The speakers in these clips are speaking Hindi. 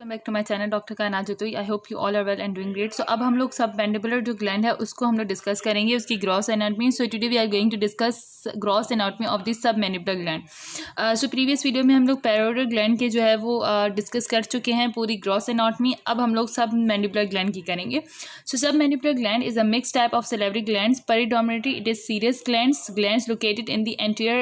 Back to my channel doctor Kainat Jatoi. I hope you all are well and doing great. So अब हम लोग सब मैंडिबुलर जो ग्लैंड है उसको हम लोग डिस्कस करेंगे, उसकी gross anatomy. So today we are going to discuss gross anatomy of this submandibular gland. So previous video में हम लोग पैरोइडल ग्लैंड के जो है वो डिस्कस कर चुके हैं पूरी ग्रॉस एनाटमी। अब हम लोग सब मैंडिबुलर ग्लैंड की करेंगे। सो सब mandibular gland is a mix type of salivary glands. Predominantly it is serous glands located in the anterior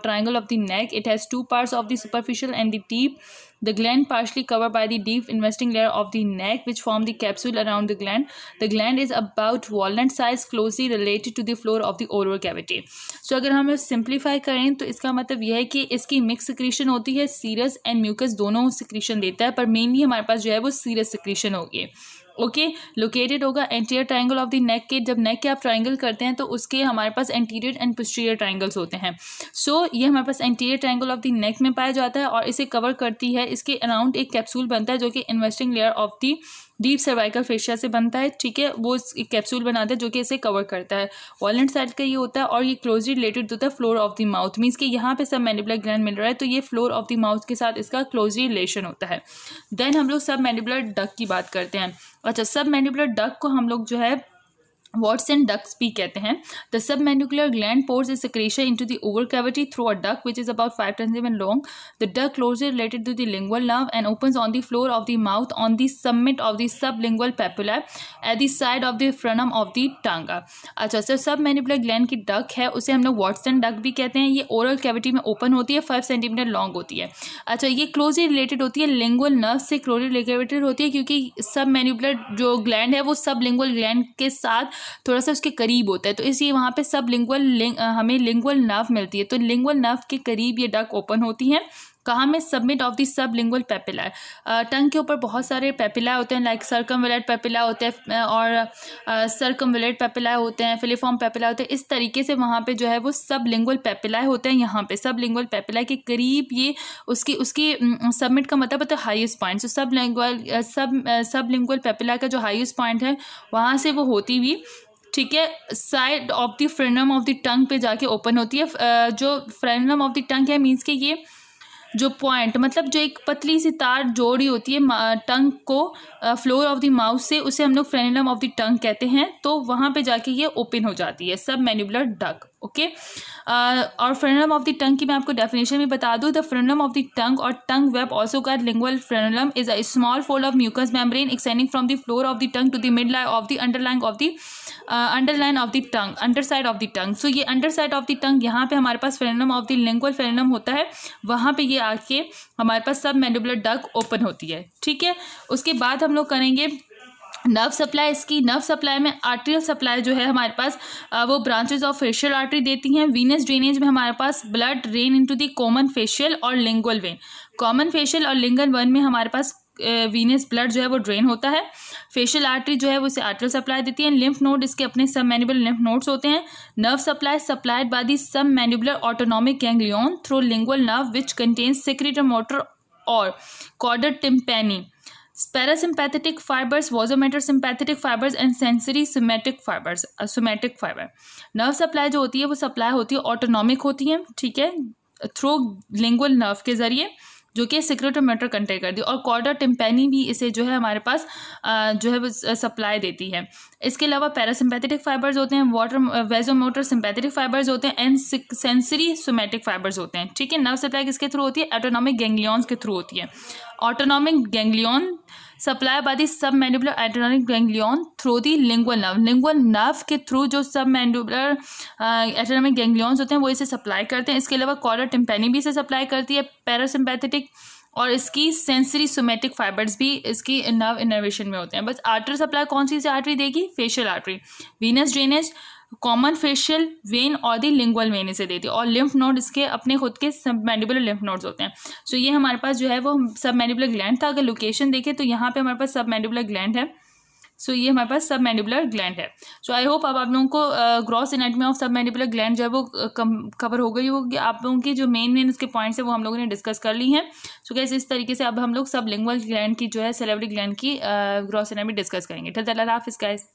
triangle of the neck. It has two parts of the superficial and the deep. The gland partially covered by the deep investing layer of the neck, which form the capsule around the gland. The gland is about walnut size, closely related to the floor of the oral cavity. So अगर हम सिंप्लीफाई करें तो इसका मतलब यह है कि इसकी मिक्स सिक्रीशन होती है, सीरस एंड म्यूकस दोनों सिक्रीशन देता है, पर मेनली हमारे पास जो है वो सीरस सिक्रीशन होगी। ओके, लोकेटेड होगा एंटीरियर ट्राइंगल ऑफ द नेक के। जब नेक के आप ट्राइंगल करते हैं तो उसके हमारे पास एंटीरियर एंड पोस्टीरियर ट्राइंगल्स होते हैं। सो ये हमारे पास anterior triangle of the neck में पाया जाता है और इसे कवर करती है। इसके अराउंड एक कैप्सूल बनता है जो कि investing layer of the deep cervical fascia से बनता है। ठीक है, वो एक कैप्सूल बनाता है जो कि इसे कवर करता है। वॉलनट साइड का ये होता है और ये क्लोजली रिलेटेड होता है floor of the mouth. Means कि यहाँ पे सब मैंडिबुलर ग्लैंड मिल रहा है तो ये फ्लोर ऑफ द माउथ के साथ इसका क्लोजली रिलेशन होता है। देन हम लोग सब मैंडिबुलर डक्ट की बात करते हैं। अच्छा, सब मैंडिबुलर डक्ट को हम लोग जो है Warts and ducts भी कहते हैं। The submandibular gland pours its secretion into the oral cavity through a duct which is about 5 cm long. The duct closely related to the lingual nerve and opens on the floor of the mouth on the summit of the sublingual papilla at the side of the frenum of the tongue. अच्छा, सर सबमैंडिबुलर ग्लैंड की डक्ट है उसे हम लोग Warts and duct भी कहते हैं। ये ओरल कैविटी में ओपन होती है, 5 सेंटीमीटर लॉन्ग होती है। अच्छा, ये क्लोजली रिलेटेड होती है लिंगुअल नर्व से, क्लोजली रिलेटेड होती है क्योंकि सबमैंडिबुलर जो ग्लैंड है वो सबलिंगुअल ग्लैंड के साथ थोड़ा सा उसके करीब होता है, तो इसलिए वहाँ पे सब हमें लिंगुअल नर्व मिलती है। तो लिंगुअल नर्व के करीब ये डक्ट ओपन होती हैं। कहाँ में? सबमिट ऑफ दी सब लिंगुअल पेपिला। टंग के ऊपर बहुत सारे पेपिला होते हैं, लाइक सर्कमवेलेट पेपिला होते हैं और सर्कमवेलेट पेपिला होते हैं, फिलिफॉर्म पेपिला होते हैं। इस तरीके से वहाँ पे जो है वो सब लिंगुअल पेपिला होते हैं। यहाँ पे सब लिंगुअल पेपिला के करीब ये उसकी सबमिट का मतलब होता है हाईएस्ट पॉइंट। सो सब लिंगुअल पेपिला का जो हाईएस्ट पॉइंट है वहाँ से वो होती हुई, ठीक है, side of the frenum of the tongue पे जाके ओपन होती है। जो फ्रेनम ऑफ द टंग है मीन्स कि ये जो पॉइंट मतलब जो एक पतली सी तार जोड़ी होती है टंग को फ्लोर ऑफ द माउथ से, उसे हम लोग फ्रेनम ऑफ द टंग कहते हैं। तो वहाँ पे जाके ये ओपन हो जाती है सब मैंडिबुलर डक्ट। ओके, और फ्रेनम ऑफ द टंग की मैं आपको डेफिनेशन भी बता दूं। The frenum of the tongue और tongue web also called lingual frenum is a small fold of mucous membrane extending from the floor of the tongue to the mid line of the underline of the underline of the tongue, under side of the tongue. So ये under side of the tongue यहाँ पे हमारे पास frenum of the lingual frenum होता है, वहाँ पे ये आके हमारे पास सब मैंडिबुलर डक्ट ओपन होती है। ठीक है, उसके बाद हम लोग करेंगे नर्व सप्लाई। इसकी नर्व सप्लाई में आर्टेरियल सप्लाई जो है हमारे पास वो ब्रांचेस ऑफ फेशियल आर्टरी देती हैं। वीनस ड्रेनेज में हमारे पास blood drain into the common facial और लिंगुअल वेन। कॉमन फेशियल और लिंगुअल वेन में हमारे पास वीनस ब्लड जो है वो ड्रेन होता है। फेशियल आर्टरी जो है वो इसे आर्टेरियल सप्लाई देती है। लिम्फ नोड इसके अपने सब मैंडिबुलर लिम्फ नोड्स होते हैं। Nerve supply supplied by the submandibular autonomic ganglion through lingual nerve which contains secretomotor और chorda tympani, parasympathetic fibers, vasomotor sympathetic fibers and sensory somatic fibers, somatic fiber। Nerve supply जो होती है वो सप्लाई होती है ऑटोनॉमिक होती है, ठीक है, थ्रू लिंगुअल नर्व के जरिए जो कि सेक्रेटर मोटर कंटेन करती है। और कॉर्डा टिम्पैनी भी इसे जो है हमारे पास जो है वो सप्लाई देती है। इसके अलावा पैरासिम्पैथेटिक फाइबर्स होते हैं, वेजोमोटर सिंपैथेटिक फाइबर्स होते हैं एंड सेंसरी सोमैटिक फाइबर्स होते हैं। ठीक है, नर्व सप्लाई किसके थ्रू होती है? ऑटोनॉमिक गैंग्लियंस के थ्रू होती है। Autonomic ganglion supply bye the submandibular autonomic ganglion through the lingual nerve. Lingual nerve के थ्रू जो सब मैंडिबुलर ऑटोनॉमिक गैंग्लियंस होते हैं वो इसे सप्लाई करते हैं। इसके अलावा कॉर्डा टिम्पैनी भी इसे सप्लाई करती है, पैरासिम्पैथेटिक, और इसकी सेंसरी सोमैटिक फाइबर्स भी इसकी नर्व इनर्वेशन में होते हैं। बस आर्टरी सप्लाई कौन सी से आर्टरी देगी? Facial artery. Venus drainage common facial vein और दी लिंगुअल वेन इसे देती है। और लिम्फ नोड इसके अपने खुद के सब मैंडिबुलर लिम्फ नोड्स होते हैं। सो ये हमारे पास जो है वो सब मैंडिबुलर ग्लैंड था। अगर लोकेशन देखें तो यहाँ पे हमारे पास सब मैंडिबुलर ग्लैंड है। सो ये हमारे पास सब मैंडिबुलर ग्लैंड है। सो आई होप अब आप लोगों को ग्रॉस एनाटमी ऑफ सब मैंडिबुलर ग्लैंड जो है वो कवर हो गई होगी। आप लोगों की जो मेन उसके पॉइंट्स है वो हम लोगों ने डिस्कस कर ली हैं। सो गाइस इस तरीके से अब हम लोग सब लिंगुअल ग्लैंड की जो है सैलिवरी ग्लैंड की ग्रॉस एनाटमी डिस्कस करेंगे। अल्लाह हाफिज़ गाइस।